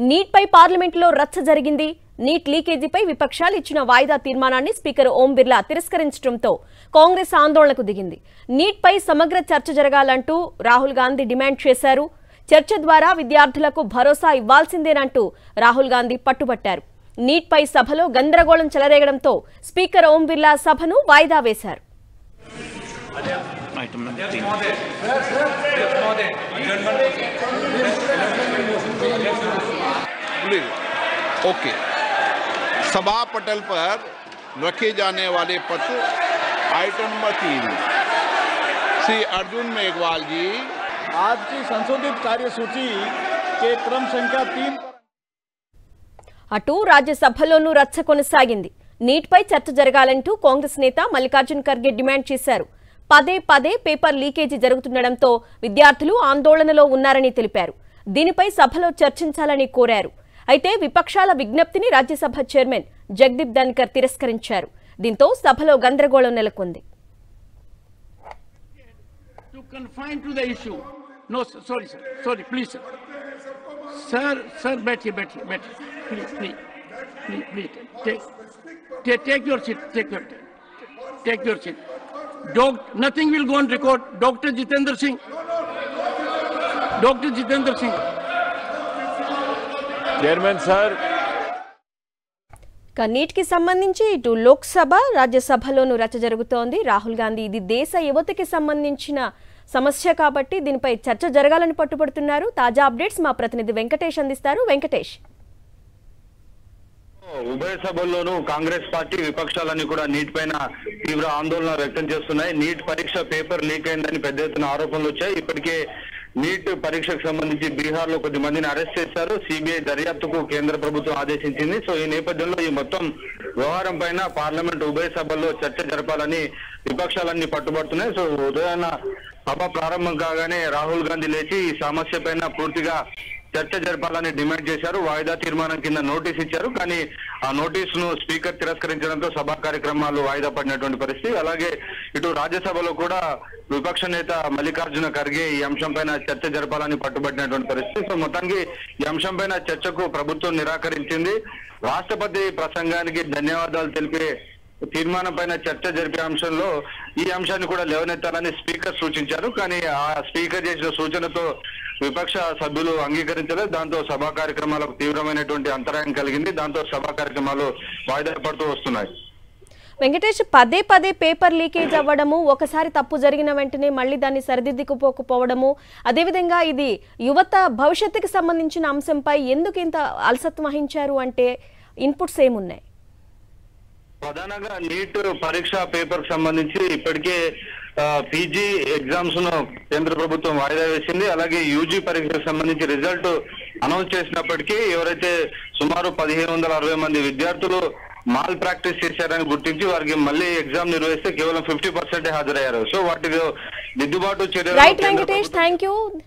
Neat పై పార్లమెంటులో రచ్చ జరిగింది. నీట్ లీకేజీపై విపక్షాలు ఇచ్చిన వాయిదా తీర్మానాన్ని స్పీకర్ ఓం బిర్లా తిరస్కరించడంతో కాంగ్రెస్ ఆందోళనకు దిగింది. నీట్ పై సమగ్ర చర్చ జరగాలంటూ రాహుల్ గాంధీ డిమాండ్ చేశారు. చర్చ ద్వారా విద్యార్థులకు భరోసా ఇవ్వాల్సిందేనంటూ రాహుల్ గాంధీ పట్టుబట్టారు. నీట్ పై సభలో గందరగోళం చెలరేగడంతో స్పీకర్ ఓం బిర్లా సభను వాయిదా వేశారు. ओके, सभा पटल पर रखे जाने वाले पत्र आइटम नंबर 3 श्री अर्जुन मेघवाल जी आज की संशोधित कार्यसूची के क्रम संख्या 3 అటు రాజ్యసభలోనూ రచ్చ కొనసాగింది. నీట్ పై చర్చ జరగాలంటూ కాంగ్రెస్ నేత మల్లికార్జున్ ఖర్గే డిమాండ్ చేశారు. పదే పదే పేపర్ లీకేజీ జరుగుతుండడంతో విద్యార్థులు ఆందోళనలో ఉన్నారని తెలిపారు. దీనిపై సభలో చర్చించాలని కోరారు. అయితే విపక్షాల విజ్ఞప్తిని రాజ్యసభ చైర్మన్ జగదీప్ ధన్కర్ తిరస్కరించారు. దీంతో సభలో గందరగోళం నెలకొంది. Nothing will go on record. Dr. Jitendra Singh. Chairman sir NEET కి సంబంధించి ఇటు లోక్సభ రాజ్యసభలోనూ రచ్చ జరుగుతోంది. రాహుల్ గాంధీ ఇది దేశ యువతకి సంబంధించిన సమస్య కాబట్టి దీనిపై చర్చ జరగాలని పట్టుబడుతున్నారు. తాజా అప్డేట్స్ మా ప్రతినిధి వెంకటేష్ అందిస్తారు. వెంకటేష్, ఉభయ సభల్లోనూ కాంగ్రెస్ పార్టీ విపక్షాలన్నీ కూడా నీట్ పైన తీవ్ర ఆందోళన వ్యక్తం చేస్తున్నాయి. నీట్ పరీక్ష పేపర్ లీక్ అయిందని పెద్ద ఎత్తున ఆరోపణలు వచ్చాయి. ఇప్పటికే నీట్ పరీక్షకు సంబంధించి బీహార్ లో కొద్ది మందిని అరెస్ట్ చేశారు. సిబిఐ దర్యాప్తుకు కేంద్ర ప్రభుత్వం ఆదేశించింది. సో ఈ నేపథ్యంలో ఈ మొత్తం వ్యవహారం పైన పార్లమెంట్ ఉభయ సభల్లో చర్చ జరపాలని విపక్షాలన్నీ పట్టుబడుతున్నాయి. సో ఉదయాన్న సభ ప్రారంభం కాగానే రాహుల్ గాంధీ లేచి ఈ సమస్య పైన పూర్తిగా చర్చ జరపాలని డిమాండ్ చేశారు. వాయిదా తీర్మానం కింద నోటీస్ ఇచ్చారు. కానీ ఆ నోటీసును స్పీకర్ తిరస్కరించడంతో సభా కార్యక్రమాలు వాయిదా పడినటువంటి పరిస్థితి. అలాగే ఇటు రాజ్యసభలో కూడా విపక్ష నేత మల్లికార్జున ఖర్గే ఈ అంశం పైన చర్చ జరపాలని పట్టుబట్టినటువంటి పరిస్థితి. సో మొత్తానికి ఈ అంశం పైన చర్చకు ప్రభుత్వం నిరాకరించింది. రాష్ట్రపతి ప్రసంగానికి ధన్యవాదాలు తెలిపే తీర్మానం పైన చర్చ జరిపే అంశంలో ఈ అంశాన్ని కూడా లేవనెత్తాలని స్పీకర్ సూచించారు. కానీ ఆ స్పీకర్ చేసిన సూచనతో విపక్ష సభ్యులు అంగీకరించలేదు. దాంతో సభా కార్యక్రమాలకు తీవ్రమైనటువంటి అంతరాయం కలిగింది. దాంతో సభా కార్యక్రమాలు వాయిదా పడుతూ వస్తున్నాయి. వెంకటేష్, పదే పదే పేపర్ లీకేజ్ అవ్వడము, ఒకసారి తప్పు జరిగిన వెంటనే మళ్ళీ దాన్ని సరిదిద్దుకుపోకపోవడము, అదేవిధంగా ఇది యువత భవిష్యత్తుకి సంబంధించిన అంశంపై ఎందుకు ఇంత అలసత్వం వహించారు అంటే ఇన్పుట్స్ ఏమున్నాయి? ప్రధానంగా నీట్ పరీక్ష పేపర్ సంబంధించి ఇప్పటికే పీజీ ఎగ్జామ్స్ ను కేంద్ర ప్రభుత్వం వాయిదా వేసింది. అలాగే యూజీ పరీక్షకు సంబంధించి రిజల్ట్ అనౌన్స్ చేసినప్పటికీ ఎవరైతే సుమారు 1560 మంది విద్యార్థులు మాల్ ప్రాక్టీస్ చేశారని గుర్తించి వారికి మళ్ళీ ఎగ్జామ్ నిర్వహిస్తే కేవలం 50% హాజరయ్యారు. సో వాటికి దిద్దుబాటు చర్యలు